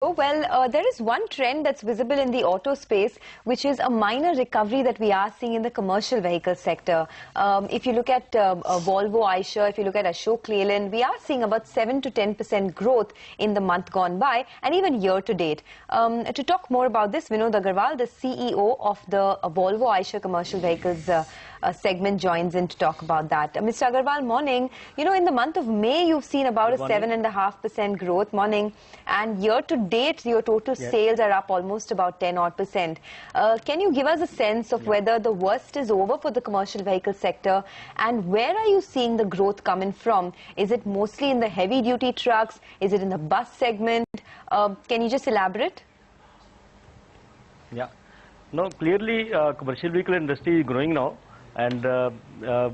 Well, there is one trend that's visible in the auto space, which is a minor recovery that we are seeing in the commercial vehicle sector. If you look at Volvo, Eicher, if you look at Ashok Leyland, we are seeing about 7 to 10% growth in the month gone by and even year to date. To talk more about this, Vinod Aggarwal, the CEO of the Volvo Eicher commercial vehicles segment, joins in to talk about that. Mr. Aggarwal, morning. You know, in the month of May, you've seen about a 7.5% growth, morning, and year to date, your total sales are up almost about 10-odd%. Can you give us a sense of whether the worst is over for the commercial vehicle sector, and where are you seeing the growth coming from? Is it mostly in the heavy-duty trucks? Is it in the bus segment? Can you just elaborate? Yeah. No, clearly, commercial vehicle industry is growing now, and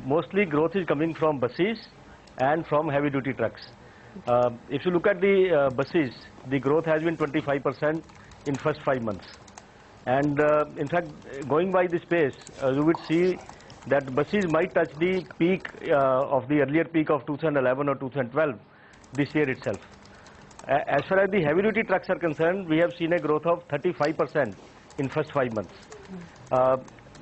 mostly growth is coming from buses and from heavy-duty trucks. If you look at the buses, the growth has been 25% in first 5 months. And in fact, going by this pace, you would see that buses might touch the peak of the earlier peak of 2011 or 2012 this year itself. As far as the heavy-duty trucks are concerned, we have seen a growth of 35% in first 5 months.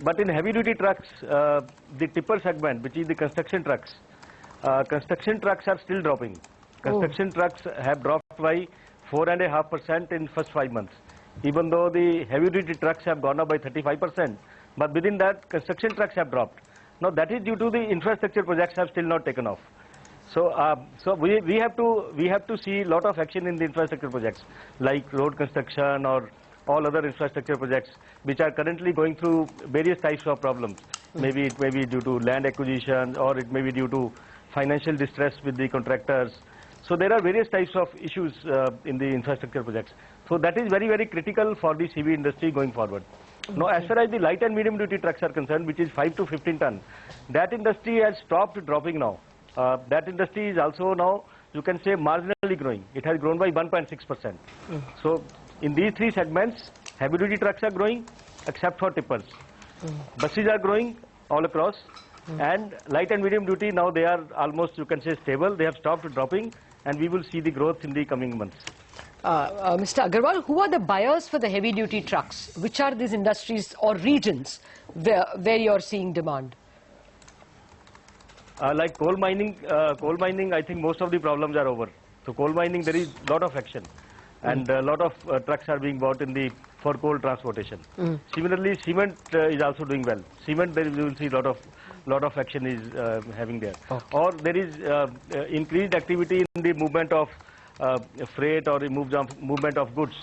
But in heavy-duty trucks, the tipper segment, which is the construction trucks are still dropping. Construction trucks have dropped by 4.5% in first 5 months. Even though the heavy-duty trucks have gone up by 35%, but within that, construction trucks have dropped. Now that is due to the infrastructure projects have still not taken off. So we have to see a lot of action in the infrastructure projects, like road construction or all other infrastructure projects, which are currently going through various types of problems. Maybe it may be due to land acquisition, or it may be due to financial distress with the contractors. So there are various types of issues in the infrastructure projects. So that is very, very critical for the CV industry going forward. Now, as far as the light and medium duty trucks are concerned, which is 5 to 15 ton, that industry has stopped dropping now. That industry is also now, you can say, marginally growing. It has grown by 1.6%. So in these three segments, heavy duty trucks are growing except for tippers. Buses are growing all across. And light and medium duty, now they are almost, you can say, stable. They have stopped dropping, and we will see the growth in the coming months. Mr. Aggarwal, who are the buyers for the heavy-duty trucks? Which are these industries or regions where you are seeing demand? Like coal mining, I think most of the problems are over. So coal mining, there is a lot of action, and a lot of trucks are being bought for coal transportation. Similarly, cement is also doing well. Cement, there you will see a lot of action is having there. Or there is increased activity in the movement of freight or the movement of goods.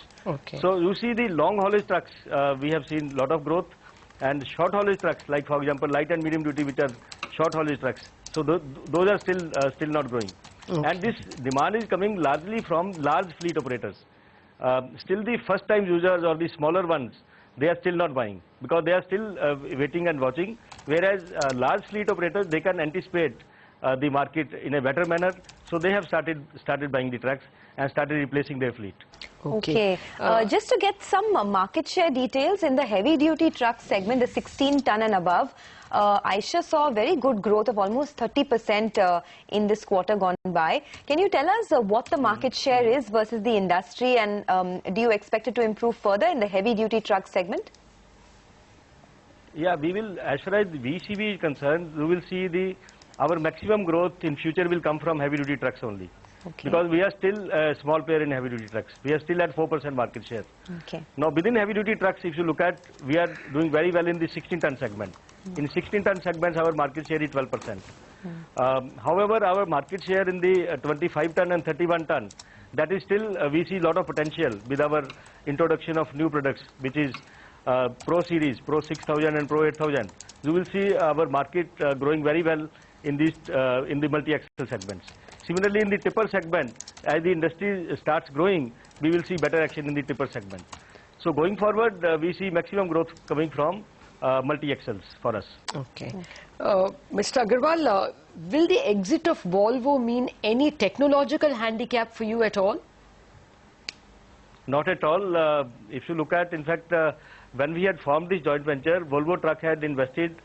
So you see the long haulage trucks, we have seen a lot of growth, and short haulage trucks, like for example light and medium duty, which are short haulage trucks. So those are still not growing. And this demand is coming largely from large fleet operators. Still the first time users or the smaller ones, they are still not buying, because they are still waiting and watching, whereas large fleet operators, they can anticipate the market in a better manner, so they have started buying the trucks and started replacing their fleet. Okay. Just to get some market share details in the heavy duty truck segment, the 16 ton and above, Eicher saw a very good growth of almost 30% in this quarter gone by. Can you tell us what the market share is versus the industry, and do you expect it to improve further in the heavy duty truck segment? Yeah, we will, as far as the VCV is concerned, we will see our maximum growth in future will come from heavy duty trucks only. Because we are still a small player in heavy duty trucks. We are still at 4% market share. Now within heavy duty trucks, if you look at, we are doing very well in the 16 ton segment. In 16 ton segments, our market share is 12%. However, our market share in the 25 ton and 31 ton, that is still, we see a lot of potential with our introduction of new products, which is Pro Series, Pro 6000 and Pro 8000. You will see our market growing very well in the multi-axle segments. Similarly, in the tipper segment, as the industry starts growing, we will see better action in the tipper segment. So going forward, we see maximum growth coming from multi-axles for us. Mr. Aggarwal, will the exit of Volvo mean any technological handicap for you at all? Not at all. If you look at, in fact, when we had formed this joint venture, Volvo Truck had invested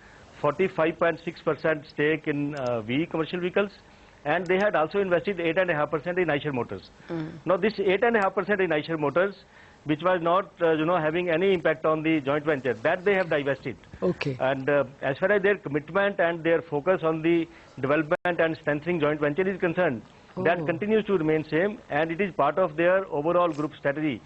45.6% stake in VE commercial vehicles, and they had also invested 8.5% in Eicher Motors. Now this 8.5% in Eicher Motors, which was not having any impact on the joint venture, that they have divested. Okay. And as far as their commitment and their focus on the development and strengthening joint venture is concerned, that continues to remain same, and it is part of their overall group strategy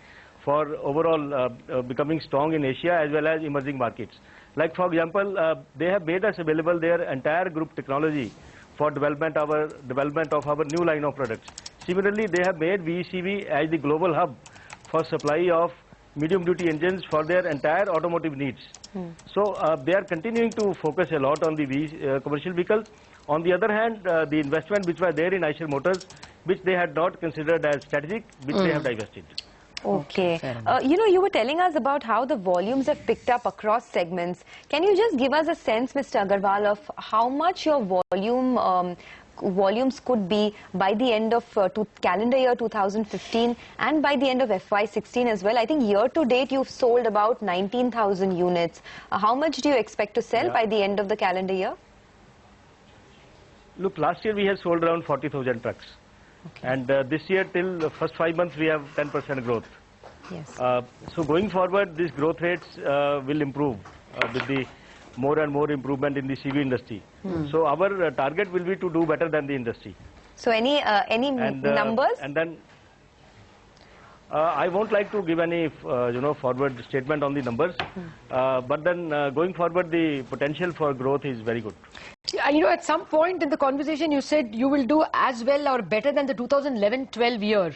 for overall becoming strong in Asia as well as emerging markets. Like for example, they have made us available their entire group technology for development of our new line of products. Similarly, they have made VECV as the global hub for supply of medium duty engines for their entire automotive needs. So they are continuing to focus a lot on the commercial vehicles. On the other hand, the investment which was there in Eicher Motors, which they had not considered as strategic, which they have divested. Okay. You were telling us about how the volumes have picked up across segments. Can you just give us a sense, Mr. Aggarwal, of how much your volumes could be by the end of calendar year 2015 and by the end of FY16 as well? I think year to date you've sold about 19,000 units. How much do you expect to sell by the end of the calendar year? Look, last year we had sold around 40,000 trucks. Okay. And this year till the first 5 months we have 10% growth. Yes. So going forward, these growth rates will improve with the more and more improvement in the CV industry. So our target will be to do better than the industry. So any numbers? And then I won't like to give any forward statement on the numbers. But then going forward, the potential for growth is very good. At some point in the conversation, you said you will do as well or better than the 2011-12 year.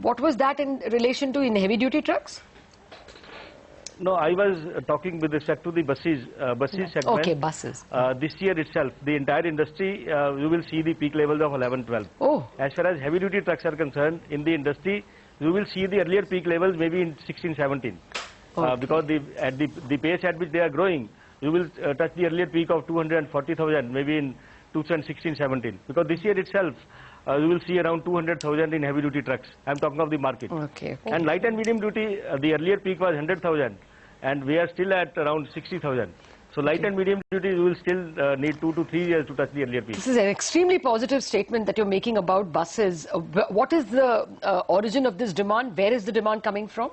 What was that in relation to in heavy-duty trucks? No, I was talking with respect to the buses segment. Okay, buses. This year itself, the entire industry, you will see the peak levels of 11-12. Oh. As far as heavy-duty trucks are concerned, in the industry, you will see the earlier peak levels maybe in 16-17. Okay. Because the pace at which they are growing, you will touch the earlier peak of 240,000 maybe in 2016-17. Because this year itself, you will see around 200,000 in heavy-duty trucks. I am talking of the market. Okay. And light and medium duty, the earlier peak was 100,000, and we are still at around 60,000. So light and medium duty, you will still need 2 to 3 years to touch the earlier peak. This is an extremely positive statement that you're making about buses. What is the origin of this demand? Where is the demand coming from?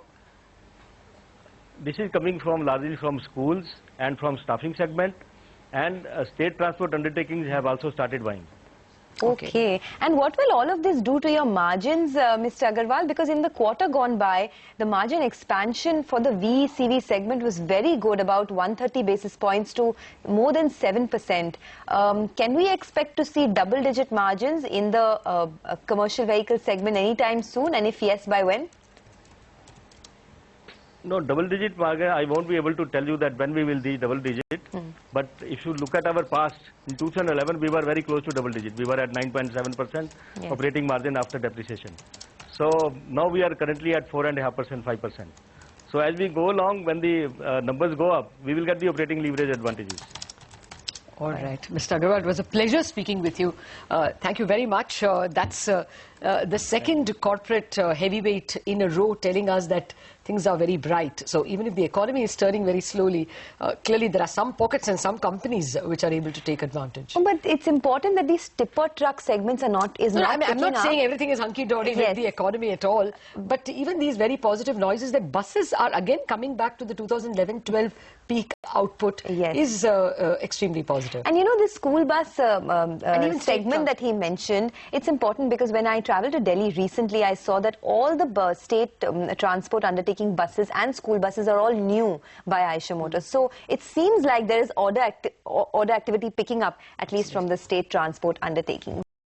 This is coming from largely from schools and from staffing segment, and state transport undertakings have also started buying. Okay. And what will all of this do to your margins, Mr. Aggarwal? Because in the quarter gone by, the margin expansion for the VECV segment was very good, about 130 basis points to more than 7%. Can we expect to see double-digit margins in the commercial vehicle segment anytime soon? And if yes, by when? No, double-digit margin, I won't be able to tell you that when we will be double-digit. But if you look at our past, in 2011, we were very close to double-digit. We were at 9.7% operating margin after depreciation. So now we are currently at 4.5%, 5%. So as we go along, when the numbers go up, we will get the operating leverage advantages. All right. Mr. Aggarwal, it was a pleasure speaking with you. Thank you very much. That's the second corporate heavyweight in a row telling us that things are very bright. So even if the economy is turning very slowly, clearly there are some pockets and some companies which are able to take advantage. Oh, but it's important that these tipper truck segments are not I'm not saying everything is hunky-dory with the economy at all. But even these very positive noises that buses are again coming back to the 2011-12 peak output is extremely positive. And this school bus segment that he mentioned, it's important because when I traveled to Delhi recently, I saw that all the state transport undertaking buses and school buses are all new by Eicher Motors. So it seems like there is order activity picking up, at least from the state transport undertaking.